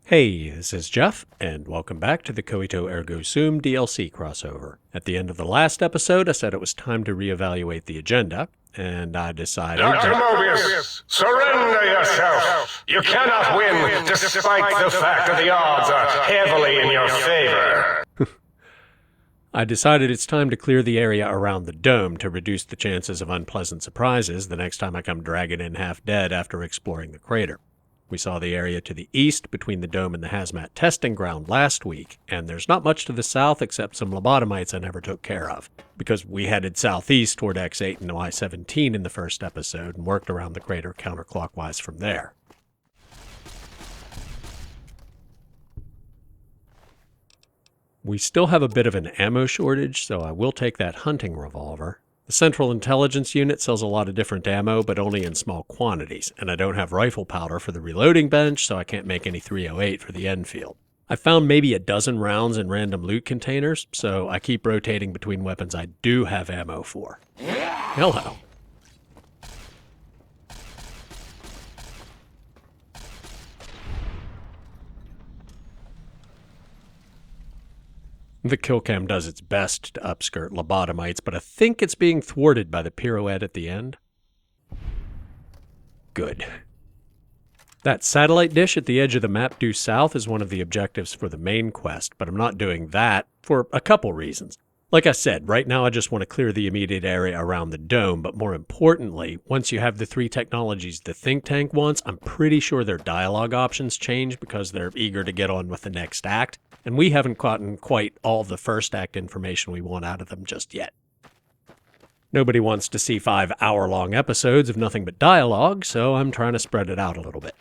Hey, this is Jeff, and welcome back to the Coito Ergo Sum DLC crossover. At the end of the last episode, I said it was time to reevaluate the agenda, and I decided... Dr. Mobius, surrender yourself! You cannot win, despite the fact that the odds are heavily in your favor. I decided it's time to clear the area around the dome to reduce the chances of unpleasant surprises the next time I come dragging in half dead after exploring the crater. We saw the area to the east between the dome and the hazmat testing ground last week, and there's not much to the south except some lobotomites I never took care of, because we headed southeast toward X8 and Y17 in the first episode and worked around the crater counterclockwise from there. We still have a bit of an ammo shortage, so I will take that hunting revolver. The Central Intelligence Unit sells a lot of different ammo, but only in small quantities, and I don't have rifle powder for the reloading bench, so I can't make any 308 for the Enfield. I found maybe a dozen rounds in random loot containers, so I keep rotating between weapons I do have ammo for. Hello. The kill cam does its best to upskirt lobotomites, but I think it's being thwarted by the pirouette at the end. Good. That satellite dish at the edge of the map due south is one of the objectives for the main quest, but I'm not doing that for a couple reasons. Like I said, right now I just want to clear the immediate area around the dome, but more importantly, once you have the three technologies the think tank wants, I'm pretty sure their dialogue options change because they're eager to get on with the next act, and we haven't gotten quite all the first act information we want out of them just yet. Nobody wants to see 5-hour-long episodes of nothing but dialogue, so I'm trying to spread it out a little bit.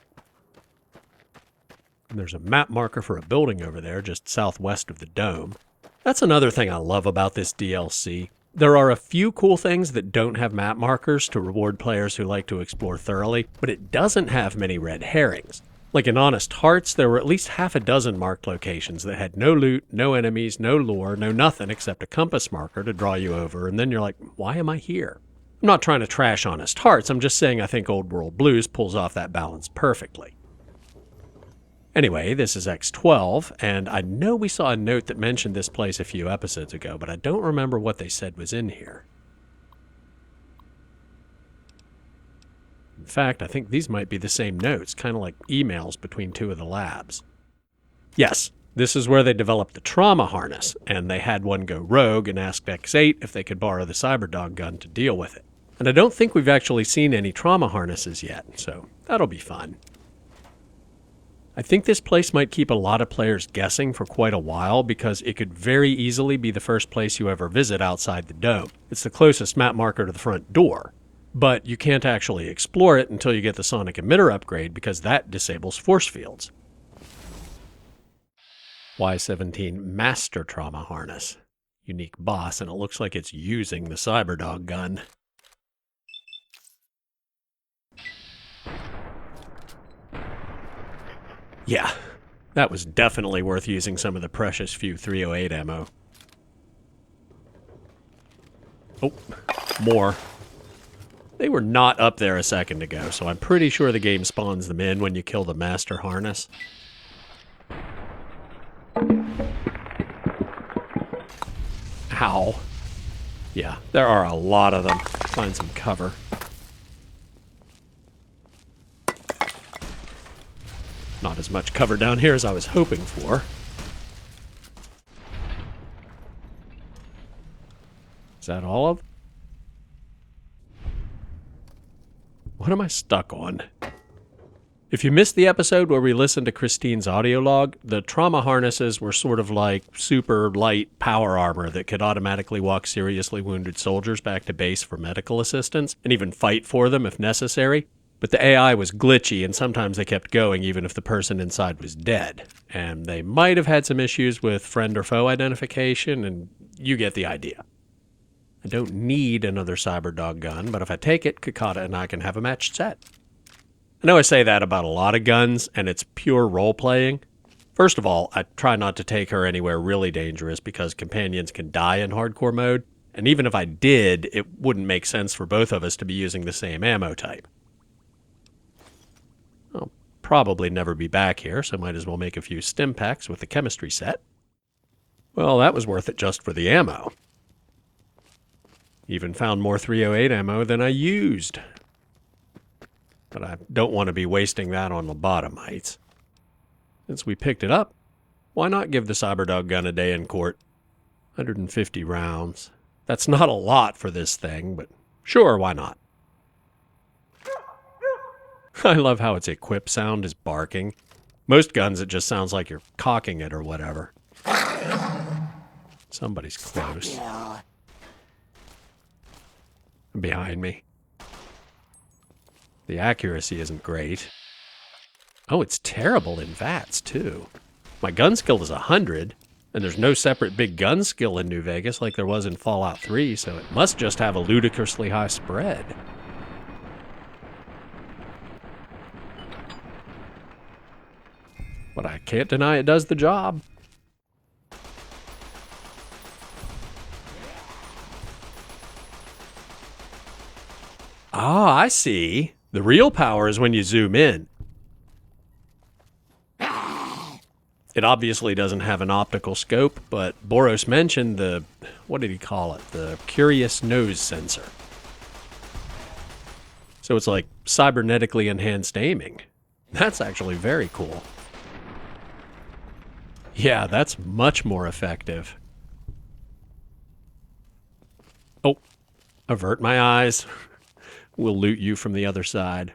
And there's a map marker for a building over there just southwest of the dome. That's another thing I love about this DLC. There are a few cool things that don't have map markers to reward players who like to explore thoroughly, but it doesn't have many red herrings. Like in Honest Hearts, there were at least half a dozen marked locations that had no loot, no enemies, no lore, no nothing except a compass marker to draw you over, and then you're like, why am I here? I'm not trying to trash Honest Hearts, I'm just saying I think Old World Blues pulls off that balance perfectly. Anyway, this is X12, and I know we saw a note that mentioned this place a few episodes ago, but I don't remember what they said was in here. In fact, I think these might be the same notes, kind of like emails between two of the labs. Yes, this is where they developed the trauma harness, and they had one go rogue and asked X8 if they could borrow the Cyberdog gun to deal with it. And I don't think we've actually seen any trauma harnesses yet, so that'll be fun. I think this place might keep a lot of players guessing for quite a while because it could very easily be the first place you ever visit outside the dome. It's the closest map marker to the front door, but you can't actually explore it until you get the sonic emitter upgrade because that disables force fields. Y17 Master Trauma Harness. Unique boss, and it looks like it's using the Cyberdog gun. Yeah, that was definitely worth using some of the precious few 308 ammo. Oh, more. They were not up there a second ago, so I'm pretty sure the game spawns them in when you kill the master harness. Ow. Yeah, there are a lot of them. Find some cover. Not as much cover down here as I was hoping for. Is that all of them? What am I stuck on? If you missed the episode where we listened to Christine's audio log, the trauma harnesses were sort of like super light power armor that could automatically walk seriously wounded soldiers back to base for medical assistance, and even fight for them if necessary. But the AI was glitchy, and sometimes they kept going even if the person inside was dead. And they might have had some issues with friend or foe identification, and you get the idea. I don't need another Cyberdog gun, but if I take it, Kakata and I can have a matched set. I know I say that about a lot of guns, and it's pure role-playing. First of all, I try not to take her anywhere really dangerous because companions can die in hardcore mode, and even if I did, it wouldn't make sense for both of us to be using the same ammo type. probably never be back here, so might as well make a few stim packs with the chemistry set. Well, that was worth it just for the ammo. Even found more 308 ammo than I used. But I don't want to be wasting that on lobotomites. Since we picked it up, why not give the Cyberdog gun a day in court? 150 rounds. That's not a lot for this thing, but sure, why not? I love how its equip sound is barking. Most guns, it just sounds like you're cocking it or whatever. Somebody's close. Behind me. The accuracy isn't great. Oh, it's terrible in VATS, too. My gun skill is 100, and there's no separate big gun skill in New Vegas like there was in Fallout 3, so it must just have a ludicrously high spread. But I can't deny it does the job. Ah, I see. The real power is when you zoom in. It obviously doesn't have an optical scope, but Boros mentioned the, what did he call it? The curious nose sensor. So it's like cybernetically enhanced aiming. That's actually very cool. Yeah, that's much more effective. Oh, avert my eyes. We'll loot you from the other side.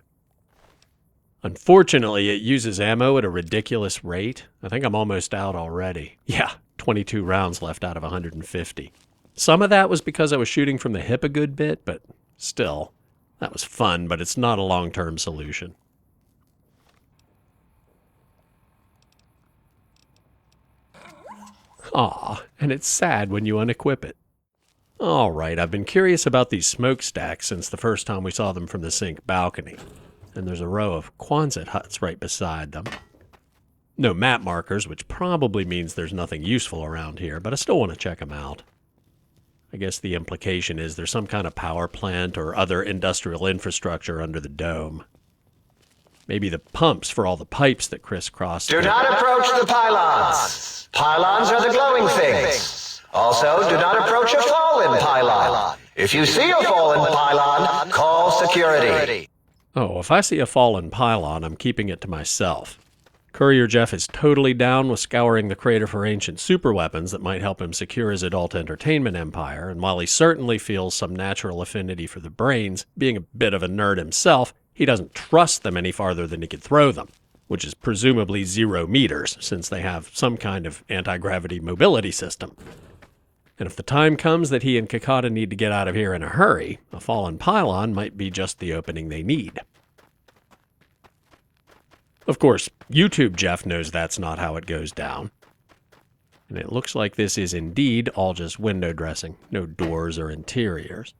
Unfortunately, it uses ammo at a ridiculous rate. I think I'm almost out already. Yeah, 22 rounds left out of 150. Some of that was because I was shooting from the hip a good bit, but still, that was fun, but it's not a long-term solution. Aw, and it's sad when you unequip it. All right, I've been curious about these smokestacks since the first time we saw them from the sink balcony. And there's a row of Quonset huts right beside them. No map markers, which probably means there's nothing useful around here, but I still want to check them out. I guess the implication is there's some kind of power plant or other industrial infrastructure under the dome. Maybe the pumps for all the pipes that crisscross. Do not approach the pylons. Pylons are the glowing things. Also, do not approach a fallen pylon. If you see a fallen pylon, call security. Oh, if I see a fallen pylon, I'm keeping it to myself. Courier Jeff is totally down with scouring the crater for ancient superweapons that might help him secure his adult entertainment empire, and while he certainly feels some natural affinity for the brains, being a bit of a nerd himself, he doesn't trust them any farther than he could throw them, which is presumably 0 meters, since they have some kind of anti-gravity mobility system. And if the time comes that he and Kakata need to get out of here in a hurry, a fallen pylon might be just the opening they need. Of course, YouTube Jeff knows that's not how it goes down. And it looks like this is indeed all just window dressing, no doors or interiors.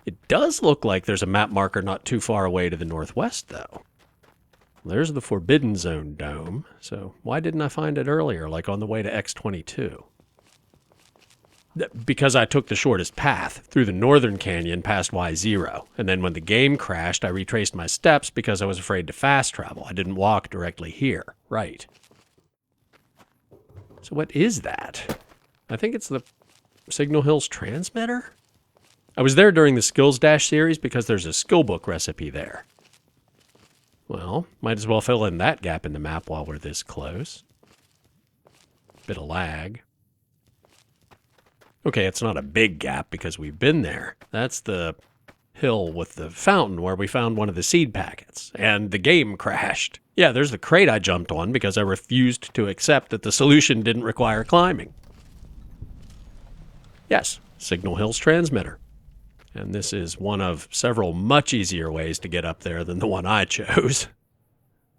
It does look like there's a map marker not too far away to the northwest, though. There's the Forbidden Zone dome, so why didn't I find it earlier, like on the way to X-22? Because I took the shortest path, through the northern canyon past Y0, and then when the game crashed, I retraced my steps because I was afraid to fast travel. I didn't walk directly here. Right. So what is that? I think it's the Signal Hills transmitter? I was there during the Skills Dash series because there's a skill book recipe there. Well, might as well fill in that gap in the map while we're this close. Bit of lag. Okay, it's not a big gap because we've been there. That's the hill with the fountain where we found one of the seed packets, and the game crashed. Yeah, there's the crate I jumped on because I refused to accept that the solution didn't require climbing. Yes, Signal Hills transmitter. And this is one of several much easier ways to get up there than the one I chose.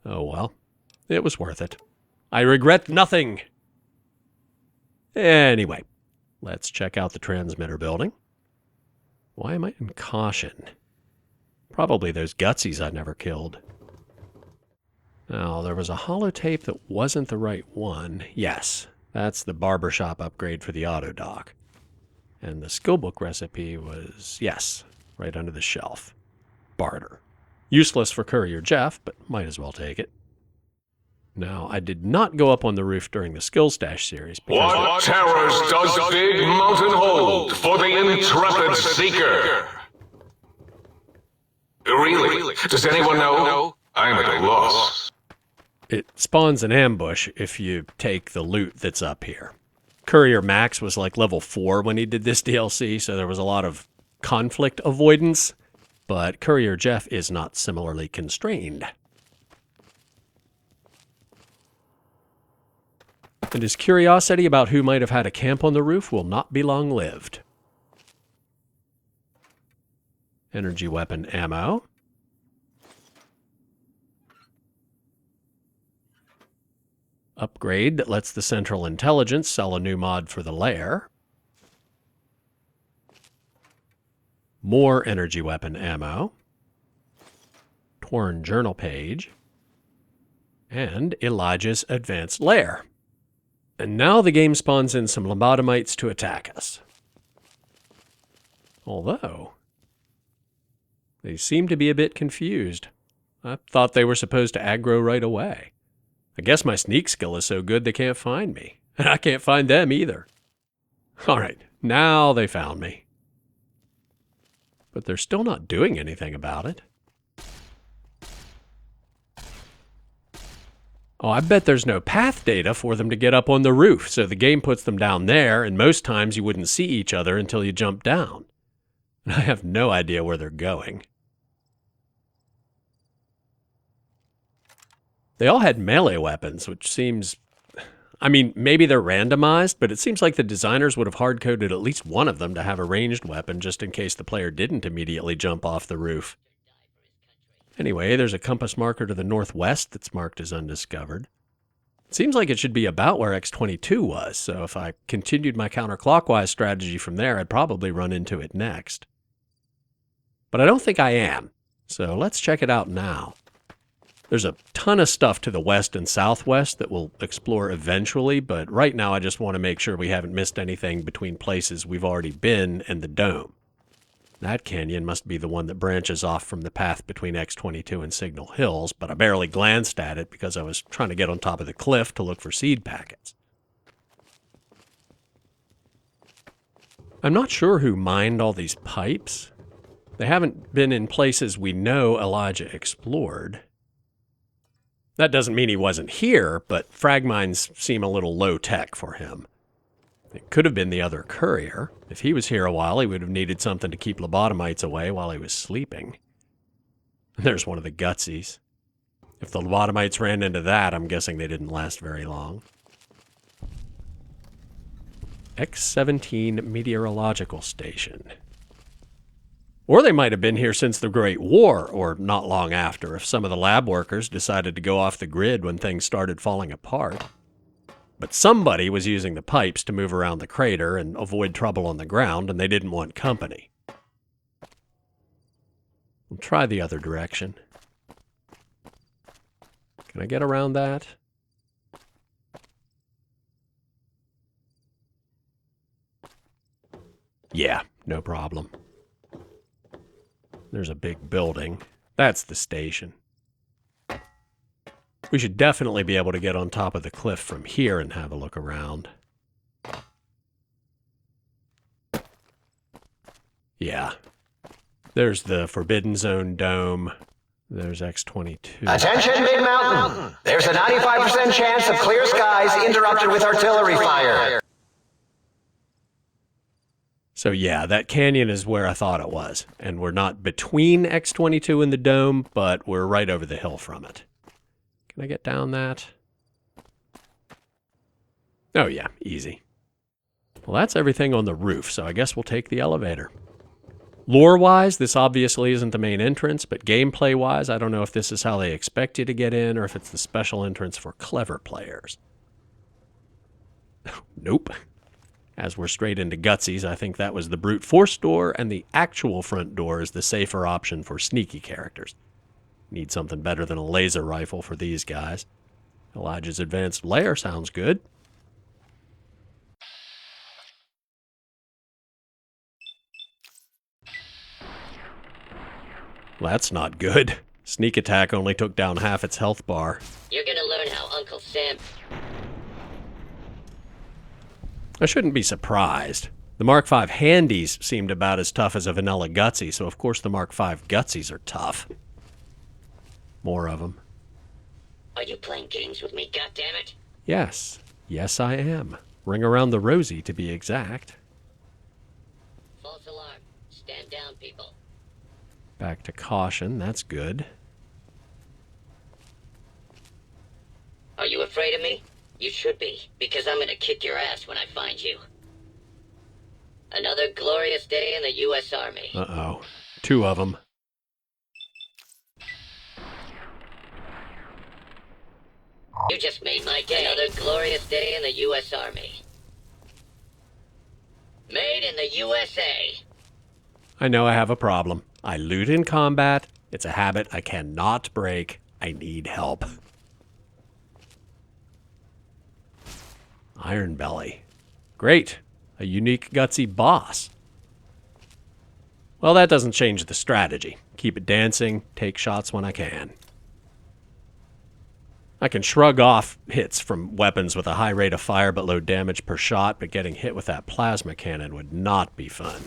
Oh well, it was worth it. I regret nothing. Anyway, let's check out the transmitter building. Why am I in caution? Probably those gutsies I never killed. Now, there was a holotape that wasn't the right one. Yes, that's the barbershop upgrade for the auto dock. And the skillbook recipe was, yes, right under the shelf. Barter. Useless for Courier Jeff, but might as well take it. Now, I did not go up on the roof during the Skill Stash series. What terrors does Big Mountain hold for the intrepid seeker? Really? Does anyone know? I'm at a loss. It spawns an ambush if you take the loot that's up here. Courier Max was like level 4 when he did this DLC, so there was a lot of conflict avoidance, but Courier Jeff is not similarly constrained. And his curiosity about who might have had a camp on the roof will not be long-lived. Energy weapon ammo. Upgrade that lets the Central Intelligence sell a new mod for the lair. More energy weapon ammo. Torn journal page. And Elijah's advanced lair. And now the game spawns in some lobotomites to attack us. Although, they seem to be a bit confused. I thought they were supposed to aggro right away. I guess my sneak skill is so good they can't find me. And I can't find them either. Alright, now they found me. But they're still not doing anything about it. Oh, I bet there's no path data for them to get up on the roof, so the game puts them down there, and most times you wouldn't see each other until you jump down. And I have no idea where they're going. They all had melee weapons, which seems... I mean, maybe they're randomized, but it seems like the designers would have hard-coded at least one of them to have a ranged weapon just in case the player didn't immediately jump off the roof. Anyway, there's a compass marker to the northwest that's marked as undiscovered. It seems like it should be about where X-22 was, so if I continued my counterclockwise strategy from there, I'd probably run into it next. But I don't think I am, so let's check it out now. There's a ton of stuff to the west and southwest that we'll explore eventually, but right now I just want to make sure we haven't missed anything between places we've already been and the dome. That canyon must be the one that branches off from the path between X-22 and Signal Hills, but I barely glanced at it because I was trying to get on top of the cliff to look for seed packets. I'm not sure who mined all these pipes. They haven't been in places we know Elijah explored. That doesn't mean he wasn't here, but frag mines seem a little low-tech for him. It could have been the other courier. If he was here a while, he would have needed something to keep lobotomites away while he was sleeping. There's one of the gutsies. If the lobotomites ran into that, I'm guessing they didn't last very long. X-17 Meteorological Station. Or they might have been here since the Great War, or not long after, if some of the lab workers decided to go off the grid when things started falling apart. But somebody was using the pipes to move around the crater and avoid trouble on the ground, and they didn't want company. We'll try the other direction. Can I get around that? Yeah, no problem. There's a big building. That's the station. We should definitely be able to get on top of the cliff from here and have a look around. Yeah. There's the Forbidden Zone dome. There's X-22. Attention, Big Mountain! There's a 95% chance of clear skies interrupted with artillery fire. So yeah, that canyon is where I thought it was. And we're not between X-22 and the dome, but we're right over the hill from it. Can I get down that? Oh yeah, easy. Well, that's everything on the roof, so I guess we'll take the elevator. Lore-wise, this obviously isn't the main entrance, but gameplay-wise, I don't know if this is how they expect you to get in, or if it's the special entrance for clever players. Nope. As we're straight into Gutsies, I think that was the brute force door, and the actual front door is the safer option for sneaky characters. Need something better than a laser rifle for these guys. Elijah's advanced lair sounds good. Well, that's not good. Sneak attack only took down half its health bar. You're gonna learn how Uncle Sam... I shouldn't be surprised. The Mark V Handies seemed about as tough as a vanilla Gutsy, so of course the Mark V Gutsies are tough. More of them. Are you playing games with me, goddammit? Yes. Yes, I am. Ring around the rosy, to be exact. False alarm. Stand down, people. Back to caution. That's good. Are you afraid of me? You should be, because I'm gonna kick your ass when I find you. Another glorious day in the U.S. Army. Uh-oh. 2 of them. You just made my day. Another glorious day in the U.S. Army. Made in the USA. I know I have a problem. I loot in combat. It's a habit I cannot break. I need help. Iron Belly. Great. A unique gutsy boss. Well, that doesn't change the strategy. Keep it dancing, take shots when I can. I can shrug off hits from weapons with a high rate of fire but low damage per shot, but getting hit with that plasma cannon would not be fun.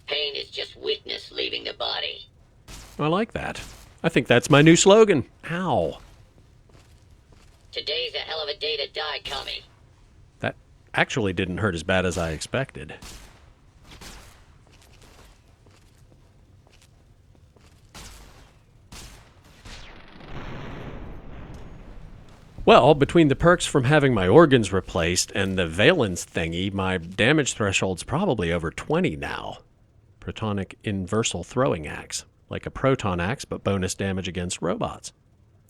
Pain is just weakness leaving the body. I like that. I think that's my new slogan. Ow. Today's a hell of a day to die, Commie. That actually didn't hurt as bad as I expected. Well, between the perks from having my organs replaced and the valence thingy, my damage threshold's probably over 20 now. Protonic inversal throwing axe. Like a proton axe, but bonus damage against robots.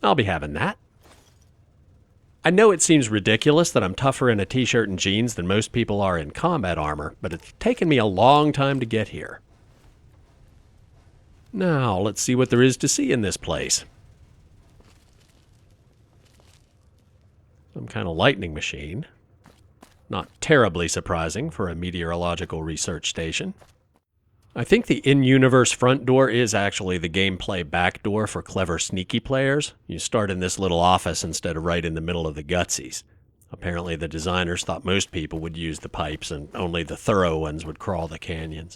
I'll be having that. I know it seems ridiculous that I'm tougher in a t-shirt and jeans than most people are in combat armor, but it's taken me a long time to get here. Now, let's see what there is to see in this place. Some kind of lightning machine. Not terribly surprising for a meteorological research station. I think the in-universe front door is actually the gameplay back door for clever sneaky players. You start in this little office instead of right in the middle of the gutsies. Apparently the designers thought most people would use the pipes and only the thorough ones would crawl the canyons.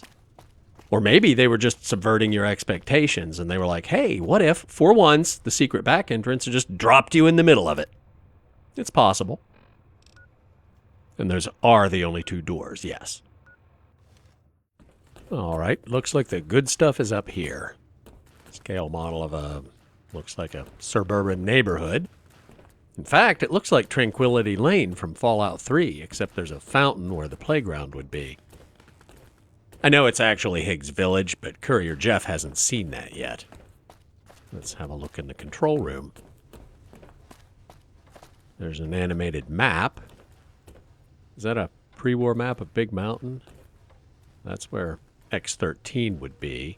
Or maybe they were just subverting your expectations and they were like, hey, what if, for once, the secret back entrance just dropped you in the middle of it? It's possible. And those are the only 2 doors, yes. All right, looks like the good stuff is up here. Scale model of a, looks like a suburban neighborhood. In fact, it looks like Tranquility Lane from Fallout 3, except there's a fountain where the playground would be. I know it's actually Higgs Village, but Courier Jeff hasn't seen that yet. Let's have a look in the control room. There's an animated map. Is that a pre-war map of Big Mountain? That's where X-13 would be.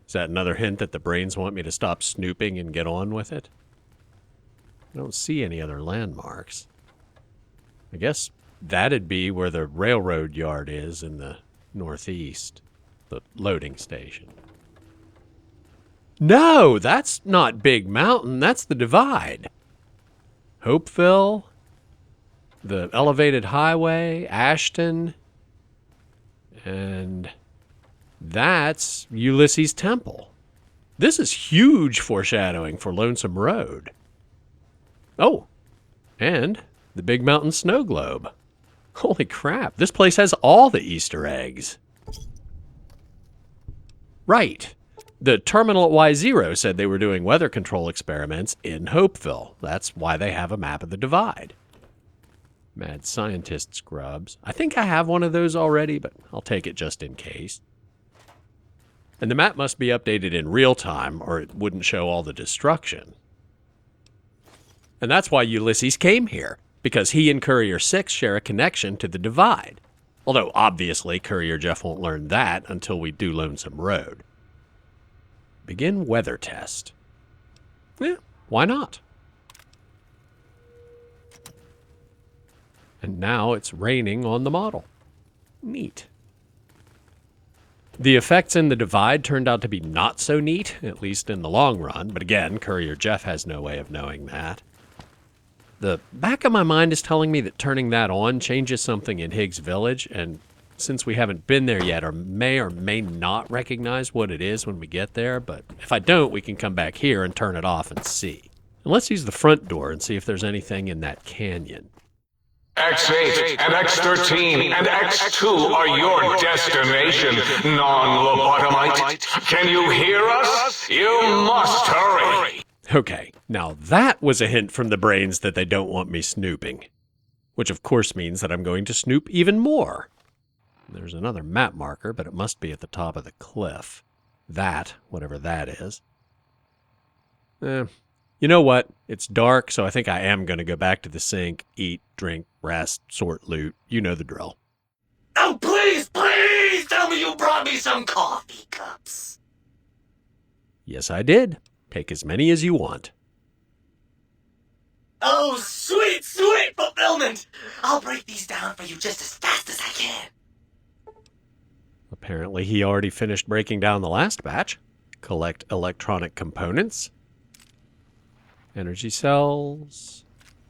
Is that another hint that the brains want me to stop snooping and get on with it? I don't see any other landmarks. I guess that'd be where the railroad yard is in the northeast. The loading station. No, that's not Big Mountain. That's the Divide. Hopeville, the elevated highway, Ashton, and that's Ulysses Temple. This is huge foreshadowing for Lonesome Road. Oh, and the Big Mountain Snow Globe. Holy crap, this place has all the Easter eggs. Right. The terminal at Y0 said they were doing weather control experiments in Hopeville. That's why they have a map of the Divide. Mad scientist scrubs. I think I have one of those already, but I'll take it just in case. And the map must be updated in real time, or it wouldn't show all the destruction. And that's why Ulysses came here, because he and Courier 6 share a connection to the Divide. Although, obviously, Courier Jeff won't learn that until we do Lonesome Road. Begin weather test. Yeah, why not? And now it's raining on the model. Neat. The effects in the Divide turned out to be not so neat, at least in the long run, but again, Courier Jeff has no way of knowing that. The back of my mind is telling me that turning that on changes something in Higgs Village, and since we haven't been there yet, or may not recognize what it is when we get there, but if I don't, we can come back here and turn it off and see. And let's use the front door and see if there's anything in that canyon. X8 and X13 and X2 are your destination, non-lobotomite. Can you hear us? You must hurry. Okay, now that was a hint from the brains that they don't want me snooping. Which of course means that I'm going to snoop even more. There's another map marker, but it must be at the top of the cliff. That, whatever that is. You know what? It's dark, so I think I am going to go back to the sink, eat, drink, rest, sort loot. You know the drill. Oh, please tell me you brought me some coffee cups. Yes, I did. Take as many as you want. Oh, sweet fulfillment. I'll break these down for you just as fast as I can. Apparently he already finished breaking down the last batch. Collect electronic components. Energy cells,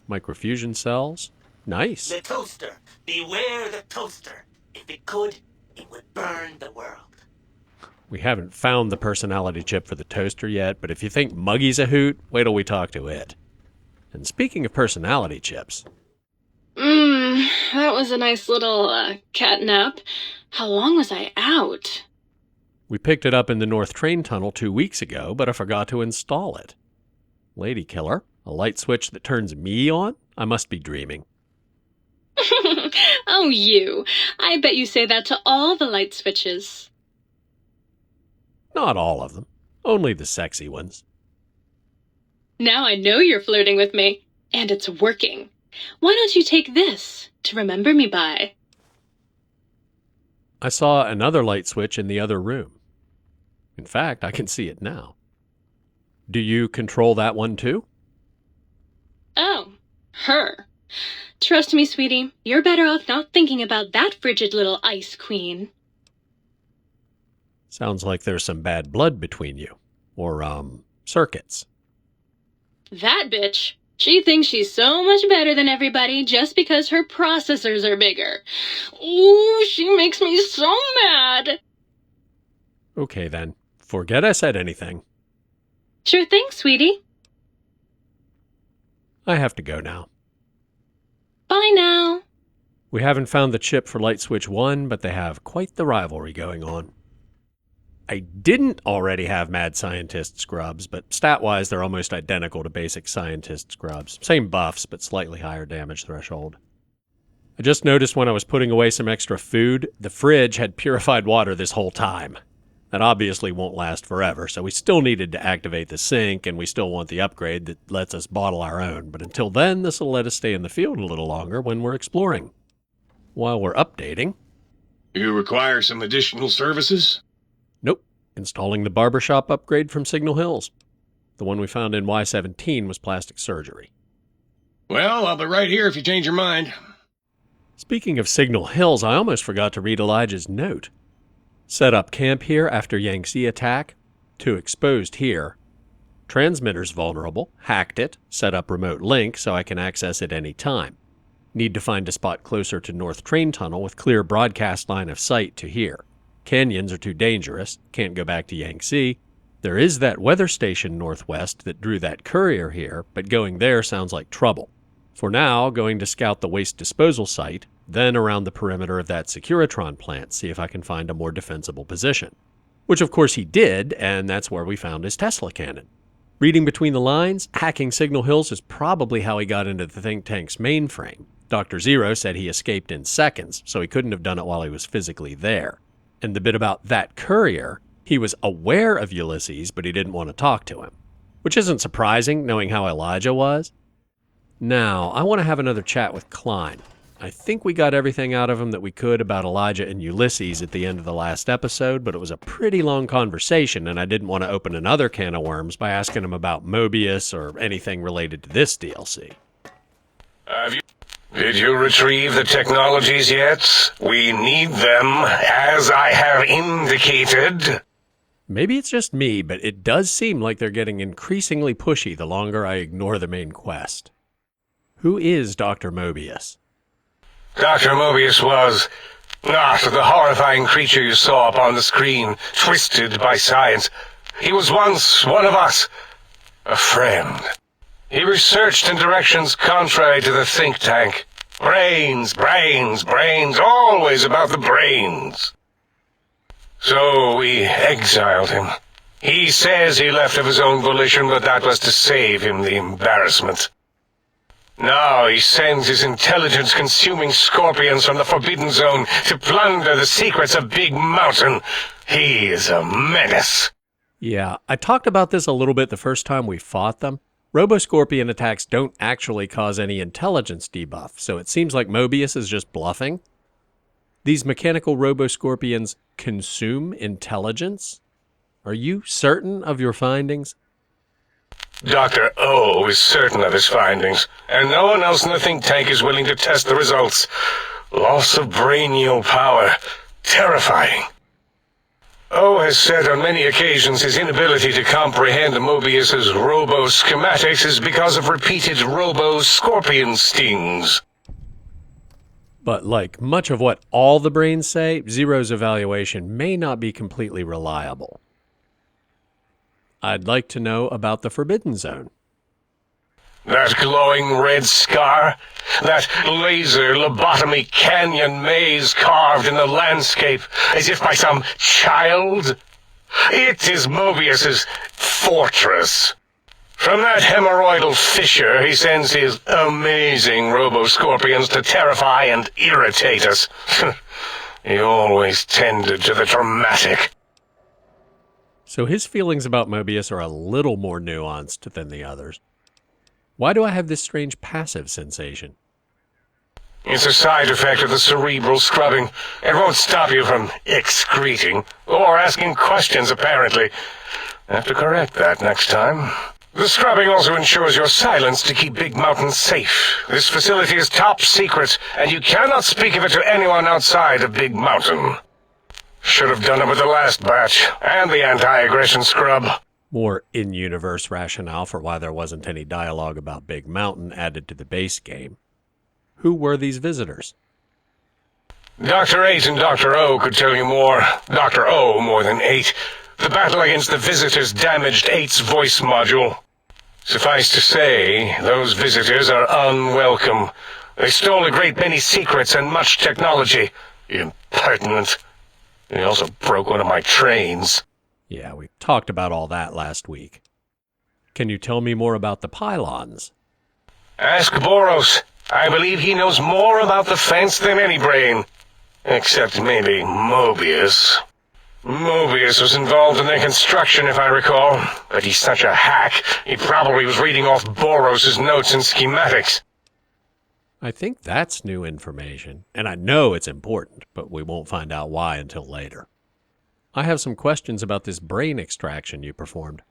microfusion cells. Nice. The toaster. Beware the toaster. If it could, it would burn the world. We haven't found the personality chip for the toaster yet, but if you think Muggy's a hoot, wait till we talk to it. And speaking of personality chips... That was a nice little, cat nap. How long was I out? We picked it up in the North Train Tunnel 2 weeks ago, but I forgot to install it. Lady killer, a light switch that turns me on? I must be dreaming. Oh, you. I bet you say that to all the light switches. Not all of them. Only the sexy ones. Now I know you're flirting with me, and it's working. Why don't you take this to remember me by? I saw another light switch in the other room. In fact, I can see it now. Do you control that one too? Oh, her. Trust me, sweetie, you're better off not thinking about that frigid little ice queen. Sounds like there's some bad blood between you. Or, circuits. That bitch. She thinks she's so much better than everybody just because her processors are bigger. Ooh, she makes me so mad. Okay then. Forget I said anything. Sure thing, sweetie. I have to go now. Bye now. We haven't found the chip for Light Switch 1, but they have quite the rivalry going on. I didn't already have Mad Scientist scrubs, but stat-wise they're almost identical to basic Scientist scrubs. Same buffs, but slightly higher damage threshold. I just noticed when I was putting away some extra food, the fridge had purified water this whole time. That obviously won't last forever, so we still needed to activate the sink, and we still want the upgrade that lets us bottle our own. But until then, this will let us stay in the field a little longer when we're exploring. While we're updating... You require some additional services? Nope. Installing the barbershop upgrade from Signal Hills. The one we found in Y17 was plastic surgery. Well, I'll be right here if you change your mind. Speaking of Signal Hills, I almost forgot to read Elijah's note. Set up camp here after Yangtze attack. Too exposed here. Transmitter's vulnerable. Hacked it. Set up remote link so I can access it any time. Need to find a spot closer to North Train Tunnel with clear broadcast line of sight to here. Canyons are too dangerous. Can't go back to Yangtze. There is that weather station northwest that drew that courier here, but going there sounds like trouble. For now, going to scout the waste disposal site, then around the perimeter of that Securitron plant, see if I can find a more defensible position. Which of course he did, and that's where we found his Tesla cannon. Reading between the lines, hacking Signal Hills is probably how he got into the think tank's mainframe. Dr. Zero said he escaped in seconds, so he couldn't have done it while he was physically there. And the bit about that courier, he was aware of Ulysses, but he didn't want to talk to him. Which isn't surprising, knowing how Elijah was. Now, I want to have another chat with Klein. I think we got everything out of him that we could about Elijah and Ulysses at the end of the last episode, but it was a pretty long conversation, and I didn't want to open another can of worms by asking him about Mobius or anything related to this DLC. Have you Did you retrieve the technologies yet? We need them, as I have indicated. Maybe it's just me, but it does seem like they're getting increasingly pushy the longer I ignore the main quest. Who is Dr. Mobius? Dr. Mobius was not the horrifying creature you saw upon the screen, twisted by science. He was once one of us, a friend. He researched in directions contrary to the think tank. Brains, brains, brains, always about the brains. So we exiled him. He says he left of his own volition, but that was to save him the embarrassment. Now he sends his intelligence-consuming scorpions from the Forbidden Zone to plunder the secrets of Big Mountain. He is a menace. Yeah, I talked about this a little bit the first time we fought them. Robo-Scorpion attacks don't actually cause any intelligence debuff, so it seems like Mobius is just bluffing. These mechanical Robo-Scorpions consume intelligence? Are you certain of your findings? Dr. O is certain of his findings, and no one else in the think tank is willing to test the results. Loss of brainial power. Terrifying. O has said on many occasions his inability to comprehend Mobius's robo-schematics is because of repeated robo-scorpion stings. But like much of what all the brains say, Zero's evaluation may not be completely reliable. I'd like to know about the Forbidden Zone. That glowing red scar, that laser lobotomy canyon maze carved in the landscape as if by some child. It is Mobius's fortress. From that hemorrhoidal fissure, he sends his amazing robo-scorpions to terrify and irritate us. He always tended to the dramatic. So his feelings about Mobius are a little more nuanced than the others. Why do I have this strange passive sensation? It's a side effect of the cerebral scrubbing. It won't stop you from excreting, or asking questions, apparently. I have to correct that next time. The scrubbing also ensures your silence to keep Big Mountain safe. This facility is top secret, and you cannot speak of it to anyone outside of Big Mountain. Should have done it with the last batch, and the anti-aggression scrub. More in-universe rationale for why there wasn't any dialogue about Big Mountain added to the base game. Who were these visitors? Dr. 8 and Dr. O could tell you more. Dr. O more than 8. The battle against the visitors damaged 8's voice module. Suffice to say, those visitors are unwelcome. They stole a great many secrets and much technology. Impertinent. They also broke one of my trains. Yeah, we talked about all that last week. Can you tell me more about the pylons? Ask Boros. I believe he knows more about the fence than any brain. Except maybe Mobius. Mobius was involved in their construction, if I recall. But he's such a hack, he probably was reading off Boros' notes and schematics. I think that's new information, and I know it's important, but we won't find out why until later. I have some questions about this brain extraction you performed.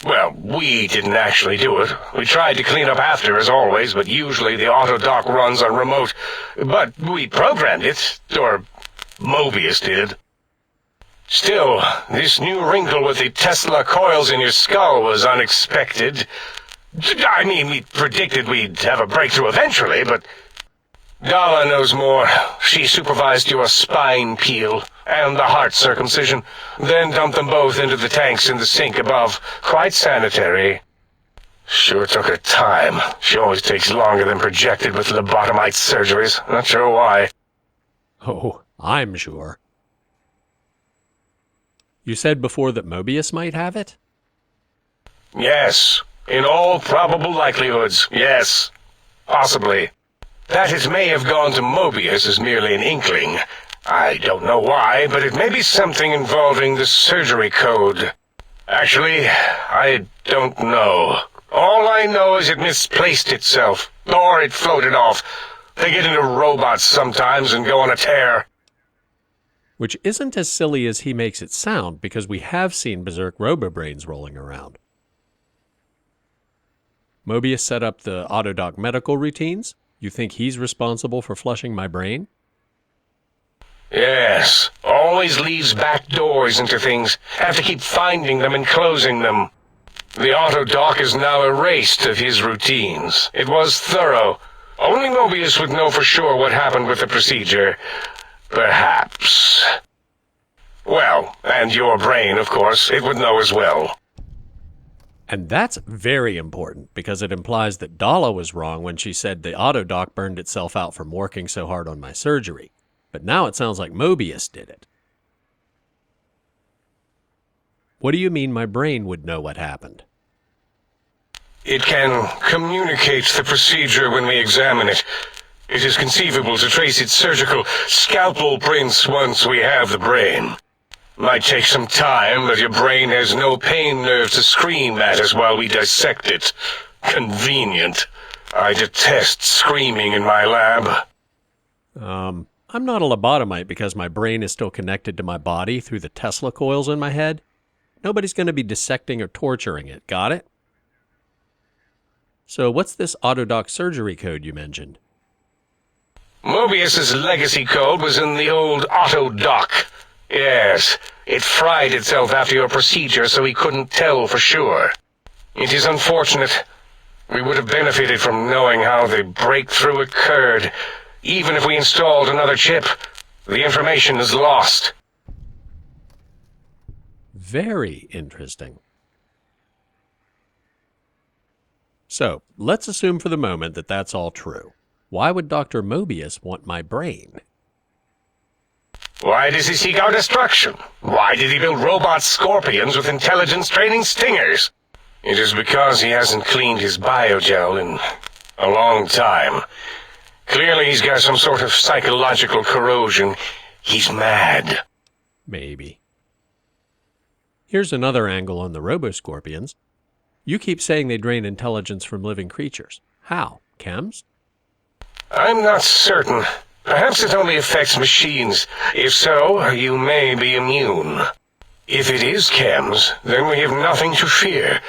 Well, we didn't actually do it. We tried to clean up after, as always, but usually the auto-dock runs on remote. But we programmed it, or Mobius did. Still, this new wrinkle with the Tesla coils in your skull was unexpected. I mean, we predicted we'd have a breakthrough eventually, but Dala knows more. She supervised your spine peel and the heart circumcision, then dumped them both into the tanks in the sink above. Quite sanitary. Sure took her time. She always takes longer than projected with lobotomite surgeries. Not sure why. Oh, I'm sure. You said before that Mobius might have it? Yes. In all probable likelihoods, yes. Possibly. That it may have gone to Mobius is merely an inkling. I don't know why, but it may be something involving the surgery code. Actually, I don't know. All I know is it misplaced itself, or it floated off. They get into robots sometimes and go on a tear. Which isn't as silly as he makes it sound, because we have seen Berserk Robobrains rolling around. Mobius set up the Autodoc medical routines. You think he's responsible for flushing my brain? Yes, always leaves back doors into things. Have to keep finding them and closing them. The auto-dock is now erased of his routines. It was thorough. Only Mobius would know for sure what happened with the procedure. Perhaps. Well, and your brain, of course, it would know as well. And that's very important, because it implies that Dala was wrong when she said the auto-dock burned itself out from working so hard on my surgery. But now it sounds like Mobius did it. What do you mean my brain would know what happened? It can communicate the procedure when we examine it. It is conceivable to trace its surgical scalpel prints once we have the brain. Might take some time, but your brain has no pain nerves to scream at us while we dissect it. Convenient. I detest screaming in my lab. I'm not a lobotomite because my brain is still connected to my body through the Tesla coils in my head. Nobody's going to be dissecting or torturing it, got it? So what's this autodoc surgery code you mentioned? Mobius's legacy code was in the old auto-dock. Yes, it fried itself after your procedure so he couldn't tell for sure. It is unfortunate. We would have benefited from knowing how the breakthrough occurred. Even if we installed another chip, the information is lost. Very interesting. So, let's assume for the moment that that's all true. Why would Dr. Mobius want my brain? Why does he seek our destruction? Why did he build robot scorpions with intelligence training stingers? It is because he hasn't cleaned his biogel in a long time. Clearly he's got some sort of psychological corrosion. He's mad. Maybe. Here's another angle on the roboscorpions. You keep saying they drain intelligence from living creatures. How? Chems? I'm not certain. Perhaps it only affects machines. If so, you may be immune. If it is chems, then we have nothing to fear.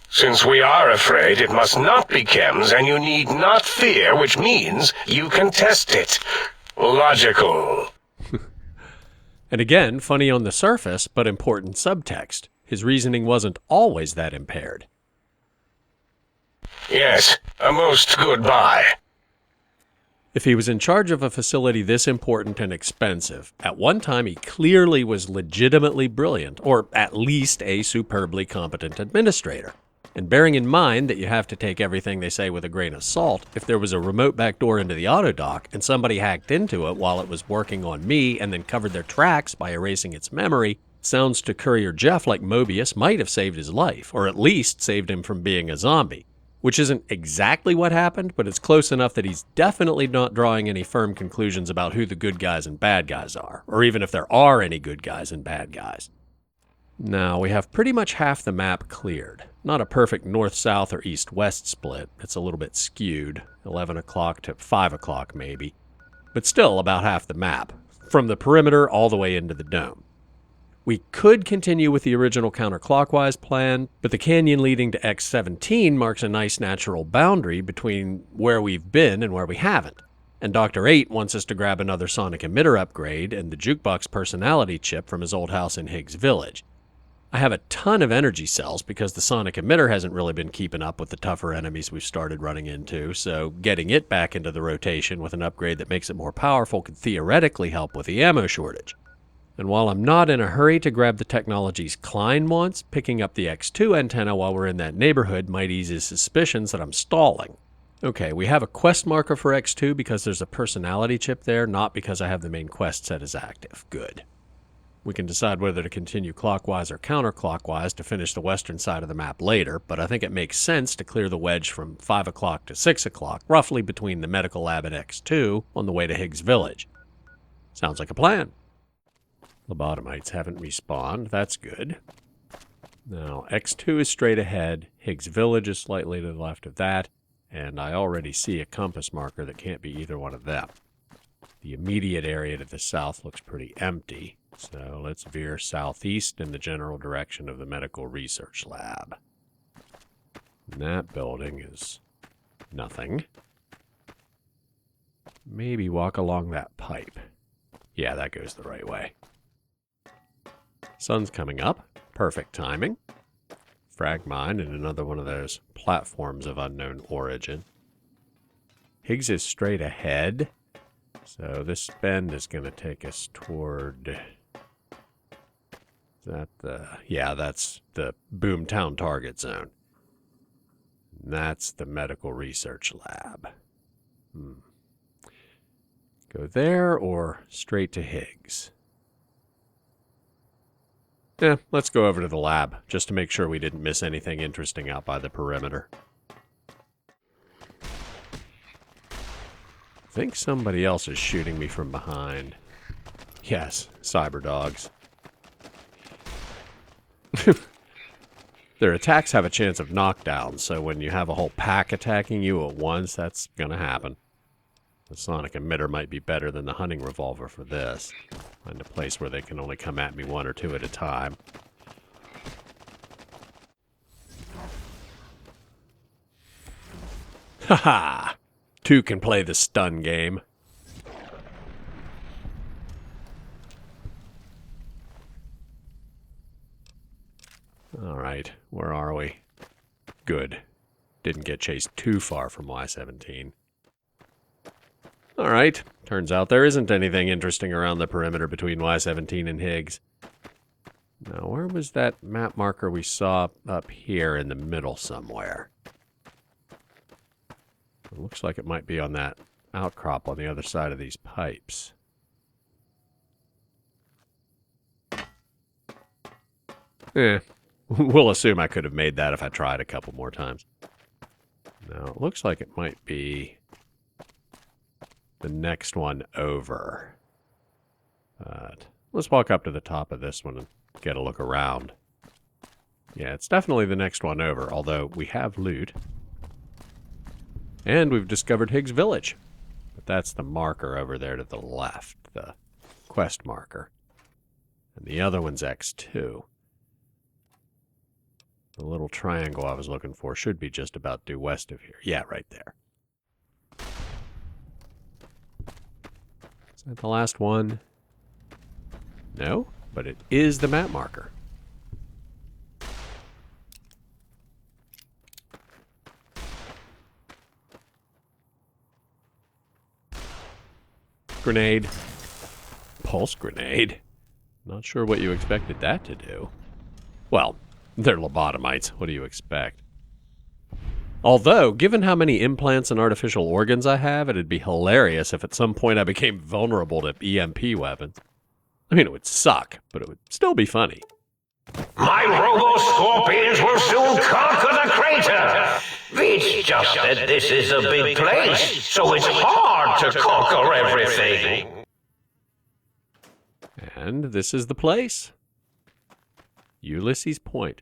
Since we are afraid, it must not be chems, and you need not fear, which means you can test it. Logical. And again, funny on the surface, but important subtext. His reasoning wasn't always that impaired. Yes, a most good buy. If he was in charge of a facility this important and expensive, at one time he clearly was legitimately brilliant, or at least a superbly competent administrator. And bearing in mind that you have to take everything they say with a grain of salt, if there was a remote backdoor into the autodock and somebody hacked into it while it was working on me and then covered their tracks by erasing its memory, sounds to Courier Jeff like Mobius might have saved his life, or at least saved him from being a zombie. Which isn't exactly what happened, but it's close enough that he's definitely not drawing any firm conclusions about who the good guys and bad guys are, or even if there are any good guys and bad guys. Now, we have pretty much half the map cleared. Not a perfect north-south or east-west split. It's a little bit skewed, 11 o'clock to 5 o'clock maybe. But still about half the map, from the perimeter all the way into the dome. We could continue with the original counterclockwise plan, but the canyon leading to X-17 marks a nice natural boundary between where we've been and where we haven't. And Dr. 8 wants us to grab another sonic emitter upgrade and the jukebox personality chip from his old house in Higgs Village. I have a ton of energy cells because the sonic emitter hasn't really been keeping up with the tougher enemies we've started running into, so getting it back into the rotation with an upgrade that makes it more powerful could theoretically help with the ammo shortage. And while I'm not in a hurry to grab the technologies Klein wants, picking up the X2 antenna while we're in that neighborhood might ease his suspicions that I'm stalling. Okay, we have a quest marker for X2 because there's a personality chip there, not because I have the main quest set as active. Good. We can decide whether to continue clockwise or counterclockwise to finish the western side of the map later, but I think it makes sense to clear the wedge from 5 o'clock to 6 o'clock, roughly between the medical lab and X2, on the way to Higgs Village. Sounds like a plan. Lobotomites haven't respawned. That's good. Now, X2 is straight ahead. Higgs Village is slightly to the left of that. And I already see a compass marker that can't be either one of them. The immediate area to the south looks pretty empty. So let's veer southeast in the general direction of the medical research lab. And that building is nothing. maybe walk along that pipe. Yeah, that goes the right way. Sun's coming up. Perfect timing. Frag mine and another one of those platforms of unknown origin. Higgs is straight ahead. So this bend is going to take us toward... Is that the... Yeah, that's the Boomtown target zone. And that's the medical research lab. Go there or straight to Higgs? Yeah, let's go over to the lab, just to make sure we didn't miss anything interesting out by the perimeter. I think somebody else is shooting me from behind. Yes, cyber dogs. Their attacks have a chance of knockdown, so when you have a whole pack attacking you at once, that's gonna happen. The sonic emitter might be better than the hunting revolver for this. Find a place where they can only come at me one or two at a time. Haha! Two can play the stun game. Alright, where are we? Good. Didn't get chased too far from Y-17. Alright, turns out there isn't anything interesting around the perimeter between Y-17 and Higgs. Now, where was that map marker we saw up here in the middle somewhere? It looks like it might be on that outcrop on the other side of these pipes. We'll assume I could have made that if I tried a couple more times. Now, it looks like it might be the next one over. But let's walk up to the top of this one and get a look around. Yeah, it's definitely the next one over, although we have loot. And we've discovered Higgs Village. But that's the marker over there to the left, the quest marker. And the other one's X2. The little triangle I was looking for should be just about due west of here. Yeah, right there. Is that the last one? No, but it is the map marker. Grenade. Pulse grenade. Not sure what you expected that to do. Well, they're lobotomites. What do you expect? Although, given how many implants and artificial organs I have, it'd be hilarious if at some point I became vulnerable to EMP weapons. I mean, it would suck, but it would still be funny. My robo-scorpions will soon conquer the crater. It's just that this is a big place, so it's hard to conquer everything. And this is the place. Ulysses Point.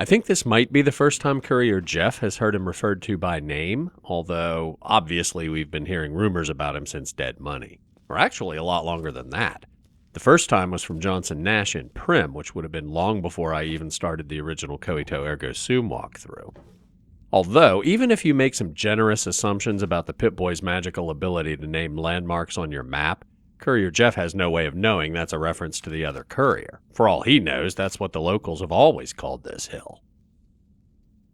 I think this might be the first time Courier Jeff has heard him referred to by name, although obviously we've been hearing rumors about him since Dead Money. Or actually a lot longer than that. The first time was from Johnson Nash in Prim, which would have been long before I even started the original Coito Ergo Sum walkthrough. Although, even if you make some generous assumptions about the Pip-Boy's magical ability to name landmarks on your map, Courier Jeff has no way of knowing that's a reference to the other courier. For all he knows, that's what the locals have always called this hill.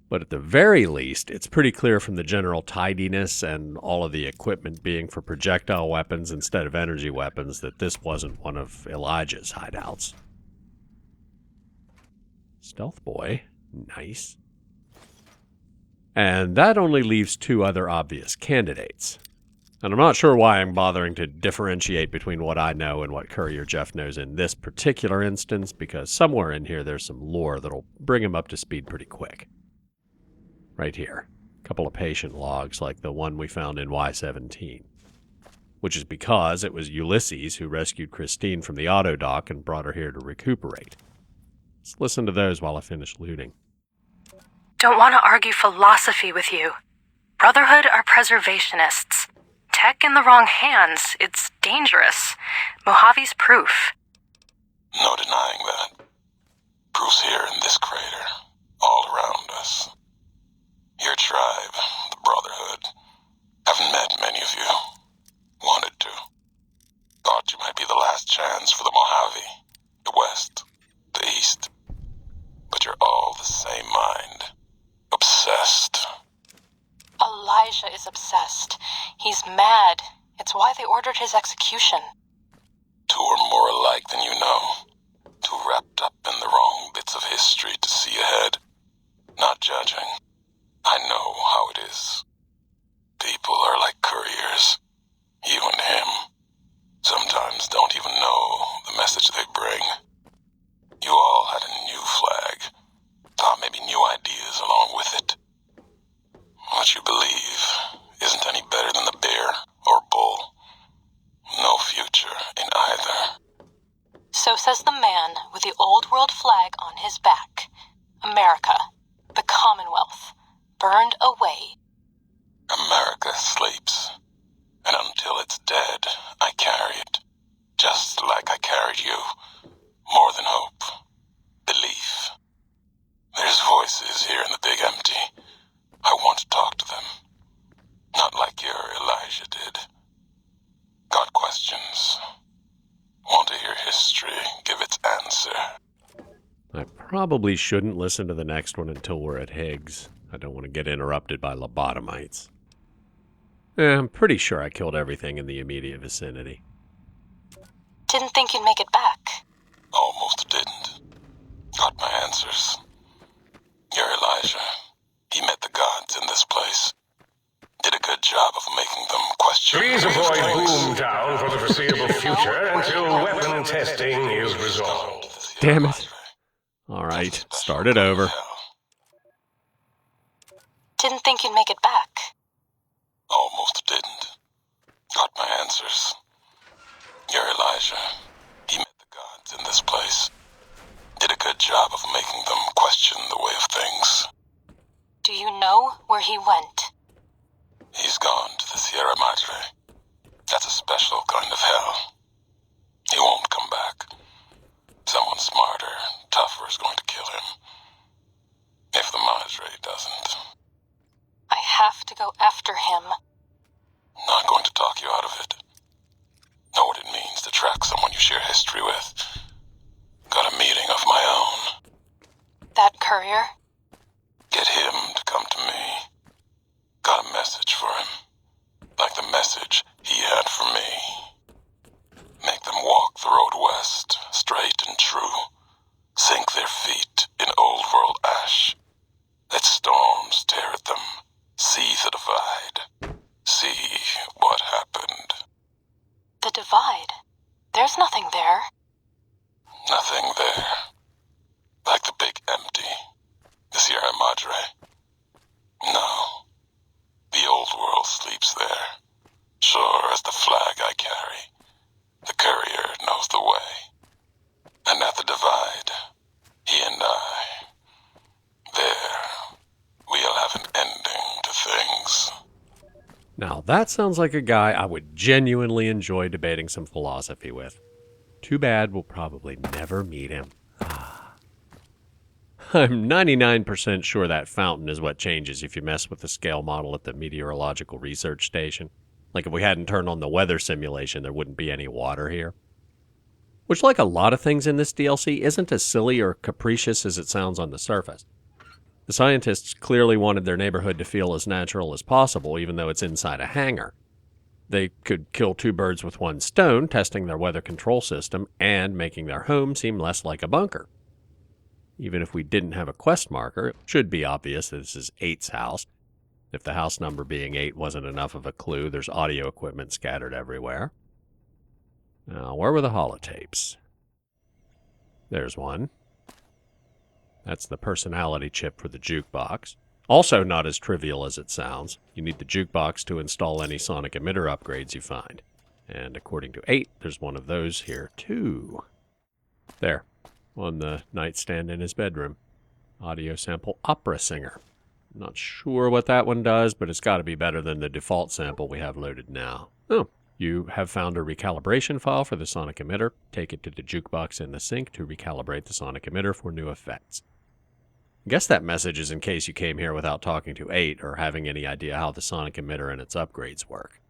But at the very least, it's pretty clear from the general tidiness and all of the equipment being for projectile weapons instead of energy weapons that this wasn't one of Elijah's hideouts. Stealth boy. Nice. And that only leaves two other obvious candidates. And I'm not sure why I'm bothering to differentiate between what I know and what Courier Jeff knows in this particular instance, because somewhere in here there's some lore that'll bring him up to speed pretty quick. Right here. A couple of patient logs like the one we found in Y-17. Which is because it was Ulysses who rescued Christine from the auto dock and brought her here to recuperate. Let's listen to those while I finish looting. Don't want to argue philosophy with you. Brotherhood are preservationists. Tech in the wrong hands, it's dangerous. Mojave's proof. No denying that. Proof's here in this crater, all around us. Your tribe, the Brotherhood, haven't met many of you. Pasha is obsessed. He's mad. It's why they ordered his execution. Two are more alike than you know. Too wrapped up in the wrong bits of history to see ahead. Not judging. I know how it is. People are like couriers. You and him. Sometimes don't even know the message they bring. You all had a new flag. Thought maybe new ideas along with it. What you believe isn't any better than the bear or bull. No future in either. So says the man with the old world flag on his back. America, the Commonwealth, burned away. America sleeps. And until it's dead, I carry it. Just like I carried you. More than hope. Belief. There's voices here in the big empty. I want to talk to them. Not like your Elijah did. Got questions. Want to hear history give its answer. I probably shouldn't listen to the next one until we're at Higgs. I don't want to get interrupted by lobotomites. I'm pretty sure I killed everything in the immediate vicinity. Didn't think you'd make it back. Almost didn't. Got my answers. You're Elijah. He met the gods in this place. Did a good job of making them question. Please avoid Boomtown for the foreseeable future until weapon testing is resolved. Damn it. All right, start it over. Didn't think you'd make it back. Almost didn't. Got my answers. You're Elijah. He met the gods in this place. Did a good job of making them question the way of things. Do you know where he went? He's gone to the Sierra Madre. That's a special kind of hell. He won't come back. Someone smarter, tougher is going to kill him. If the Madre doesn't. I have to go after him. Not going to talk you out of it. Know what it means to track someone you share history with. Got a meeting of my own. That courier? Get him to come to me. Got a message for him. Like the message he had for me. Make them walk the road west, straight and true. Sink their feet in old world ash. Let storms tear at them. See the divide. See what happened. The divide? There's nothing there. Nothing there. Like the big empty. The Sierra Madre. No. The old world sleeps there. Sure as the flag I carry. The courier knows the way. And at the divide, he and I, there, we'll have an ending to things. Now, that sounds like a guy I would genuinely enjoy debating some philosophy with. Too bad we'll probably never meet him. I'm 99% sure that fountain is what changes if you mess with the scale model at the meteorological research station. Like if we hadn't turned on the weather simulation, there wouldn't be any water here. Which, like a lot of things in this DLC, isn't as silly or capricious as it sounds on the surface. The scientists clearly wanted their neighborhood to feel as natural as possible, even though it's inside a hangar. They could kill two birds with one stone, testing their weather control system and making their home seem less like a bunker. Even if we didn't have a quest marker, it should be obvious that this is 8's house. If the house number being 8 wasn't enough of a clue, there's audio equipment scattered everywhere. Now, where were the holotapes? There's one. That's the personality chip for the jukebox. Also not as trivial as it sounds. You need the jukebox to install any sonic emitter upgrades you find. And according to 8, there's one of those here too. There. On the nightstand in his bedroom. Audio sample opera singer. Not sure what that one does, but it's got to be better than the default sample we have loaded now. Oh, you have found a recalibration file for the sonic emitter. Take it to the jukebox in the sink to recalibrate the sonic emitter for new effects. I guess that message is in case you came here without talking to 8 or having any idea how the sonic emitter and its upgrades work.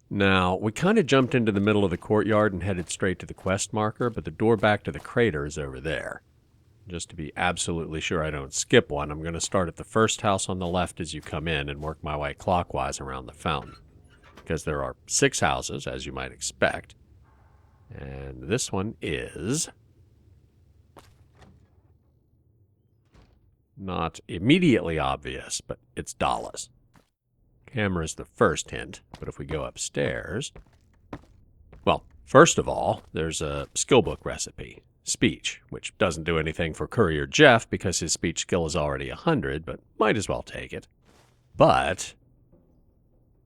Now, we kind of jumped into the middle of the courtyard and headed straight to the quest marker, but the door back to the crater is over there. Just to be absolutely sure I don't skip one, I'm going to start at the first house on the left as you come in and work my way clockwise around the fountain. Because there are 6 houses, as you might expect. And this one is not immediately obvious, but it's Dala's. Camera's the first hint, but if we go upstairs... Well, first of all, there's a skill book recipe, speech, which doesn't do anything for Courier Jeff because his speech skill is already 100, but might as well take it. But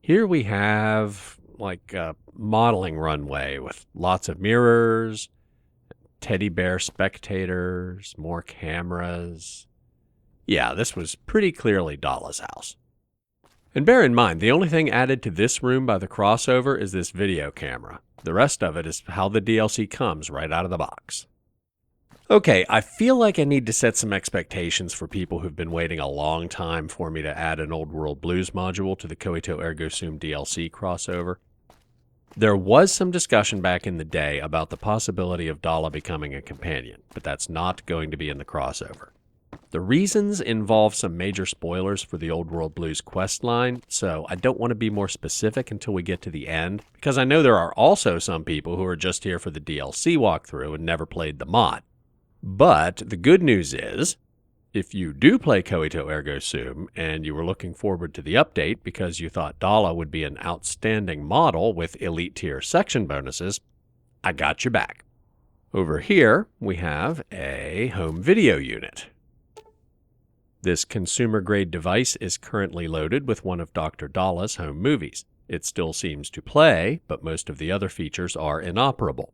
here we have like a modeling runway with lots of mirrors, teddy bear spectators, more cameras. Yeah, this was pretty clearly Dala's house. And bear in mind, the only thing added to this room by the crossover is this video camera. The rest of it is how the DLC comes right out of the box. Okay, I feel like I need to set some expectations for people who've been waiting a long time for me to add an Old World Blues module to the Coito Ergo Sum DLC crossover. There was some discussion back in the day about the possibility of Dala becoming a companion, but that's not going to be in the crossover. The reasons involve some major spoilers for the Old World Blues questline, so I don't want to be more specific until we get to the end, because I know there are also some people who are just here for the DLC walkthrough and never played the mod. But the good news is, if you do play Coito Ergo Sum and you were looking forward to the update because you thought Dala would be an outstanding model with elite tier section bonuses, I got your back. Over here, we have a home video unit. This consumer-grade device is currently loaded with one of Dr. Dala's home movies. It still seems to play, but most of the other features are inoperable.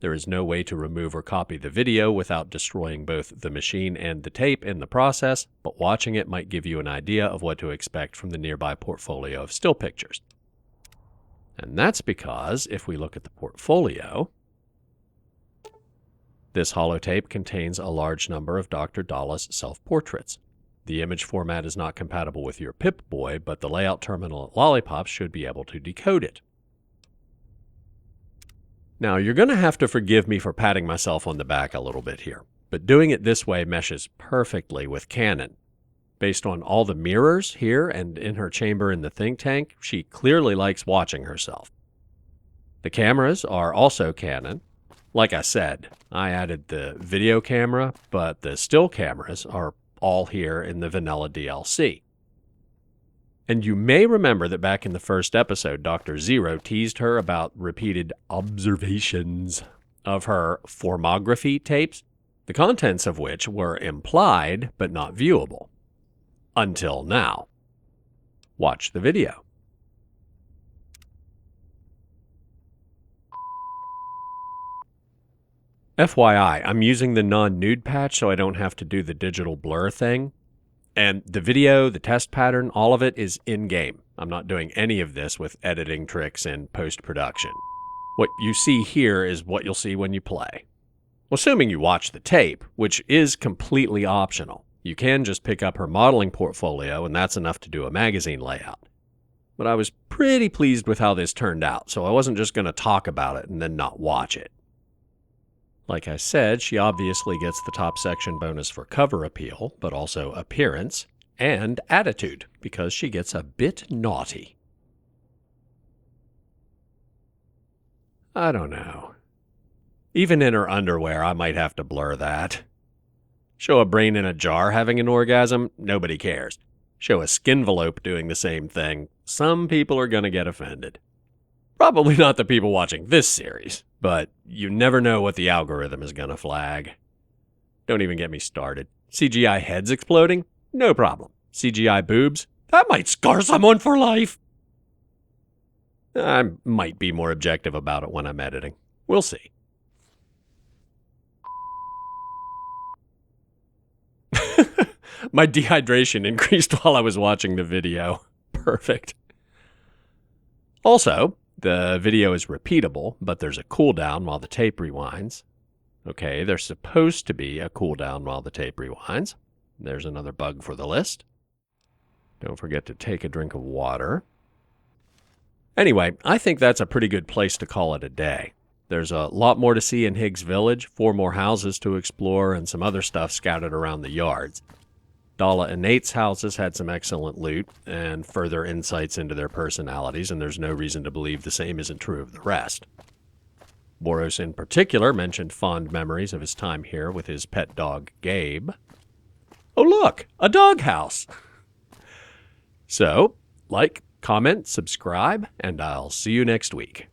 There is no way to remove or copy the video without destroying both the machine and the tape in the process, but watching it might give you an idea of what to expect from the nearby portfolio of still pictures. And that's because, if we look at the portfolio, this holotape contains a large number of Dr. Dala's self-portraits. The image format is not compatible with your Pip-Boy, but the layout terminal at Lollipop should be able to decode it. Now, you're going to have to forgive me for patting myself on the back a little bit here, but doing it this way meshes perfectly with canon. Based on all the mirrors here and in her chamber in the think tank, she clearly likes watching herself. The cameras are also canon. Like I said, I added the video camera, but the still cameras are all here in the vanilla DLC. And you may remember that back in the first episode, Dr. Zero teased her about repeated observations of her formography tapes, the contents of which were implied but not viewable. Until now. Watch the video. FYI, I'm using the non-nude patch so I don't have to do the digital blur thing. And the video, the test pattern, all of it is in-game. I'm not doing any of this with editing tricks and post-production. What you see here is what you'll see when you play. Assuming you watch the tape, which is completely optional. You can just pick up her modeling portfolio, and that's enough to do a magazine layout. But I was pretty pleased with how this turned out, so I wasn't just going to talk about it and then not watch it. Like I said, she obviously gets the top section bonus for cover appeal, but also appearance and attitude, because she gets a bit naughty. I don't know. Even in her underwear, I might have to blur that. Show a brain in a jar having an orgasm, nobody cares. Show a skinvelope doing the same thing, some people are going to get offended. Probably not the people watching this series, but you never know what the algorithm is going to flag. Don't even get me started. CGI heads exploding? No problem. CGI boobs? That might scar someone for life. I might be more objective about it when I'm editing. We'll see. My dehydration increased while I was watching the video. Perfect. Also, the video is repeatable, but there's a cooldown while the tape rewinds. Okay, there's supposed to be a cooldown while the tape rewinds. There's another bug for the list. Don't forget to take a drink of water. Anyway, I think that's a pretty good place to call it a day. There's a lot more to see in Higgs Village, 4 more houses to explore, and some other stuff scattered around the yards. Dala and Nate's houses had some excellent loot and further insights into their personalities, and there's no reason to believe the same isn't true of the rest. Boros in particular mentioned fond memories of his time here with his pet dog, Gabe. Oh look, a doghouse! So, like, comment, subscribe, and I'll see you next week.